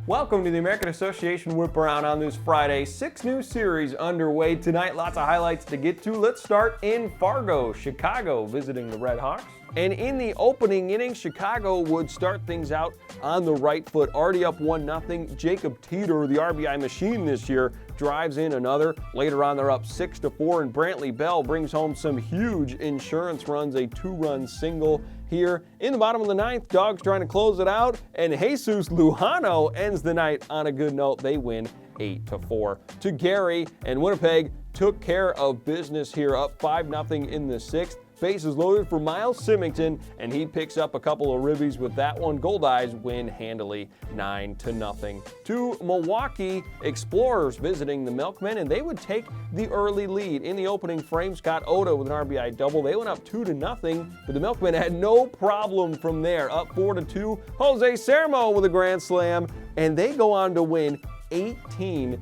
Welcome to the American Association Whiparound on this Friday. 6 new series underway tonight. Lots of highlights to get to. Let's start in Fargo, Chicago, visiting the Red Hawks. And in the opening inning, Chicago would start things out on the right foot. Already up 1-0. Jacob Teeter, the RBI machine this year, drives in another. Later on, they're up 6-4, and Brantley Bell brings home some huge insurance runs, a 2-run single here. In the bottom of the ninth, Dogs trying to close it out, and Jesus Lujano ends the night on a good note. They win 8-4. To Gary, and Winnipeg took care of business here, up 5-0 in the sixth. Bases loaded for Miles Symington, and he picks up a couple of ribbies with that one. Goldeyes win handily 9-0. To Milwaukee, Explorers visiting the Milkmen, and they would take the early lead. In the opening frame, Scott Oda with an RBI double. They went up 2-0, but the Milkmen had no problem from there. Up 4-2, Jose Sermo with a grand slam, and they go on to win 18-8.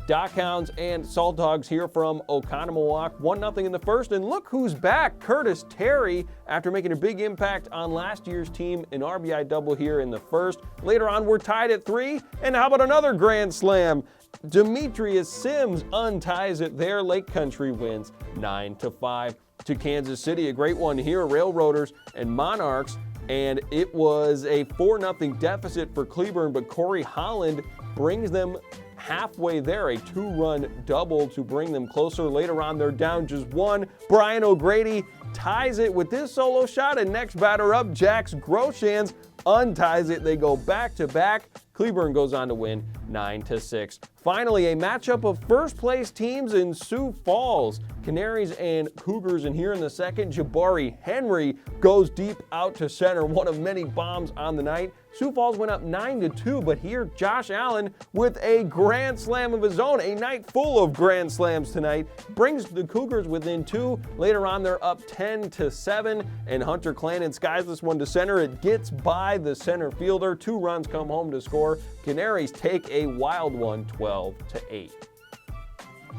DockHounds and Salt Dogs here from Oconomowoc. 1-0 in the first, and look who's back. Curtis Terry, after making a big impact on last year's team, an RBI double here in the first. Later on, we're tied at 3, and how about another grand slam? Demetrius Sims unties it there. Lake Country wins 9-5. To Kansas City, a great one here. Railroaders and Monarchs, and it was a 4-0 deficit for Cleburne, but Corey Holland brings them halfway there, a 2-run double to bring them closer. Later on, they're down just 1. Brian O'Grady ties it with this solo shot, and next batter up, Jax Groshans unties it. They go back-to-back. Cleburne goes on to win 9-6. Finally, a matchup of first-place teams in Sioux Falls. Canaries and Cougars, and here in the second, Jabari Henry goes deep out to center, one of many bombs on the night. Sioux Falls went up 9-2, but here Josh Allen with a grand slam of his own. A night full of grand slams tonight brings the Cougars within 2. Later on, they're up 10-7, and Hunter Clannon skies this one to center. It gets by the center fielder. 2 runs come home to score. Canaries take a wild one, 12-8.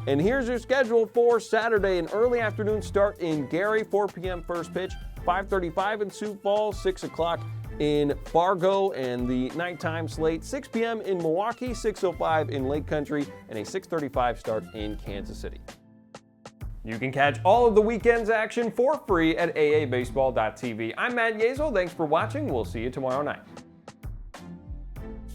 And here's your schedule for Saturday. An early afternoon start in Gary, 4 p.m. first pitch, 5:35 in Sioux Falls, 6 o'clock in Fargo, and the nighttime slate, 6 p.m. in Milwaukee, 6:05 in Lake Country, and a 6:35 start in Kansas City. You can catch all of the weekend's action for free at aabaseball.tv. I'm Matt Yezel. Thanks for watching. We'll see you tomorrow night.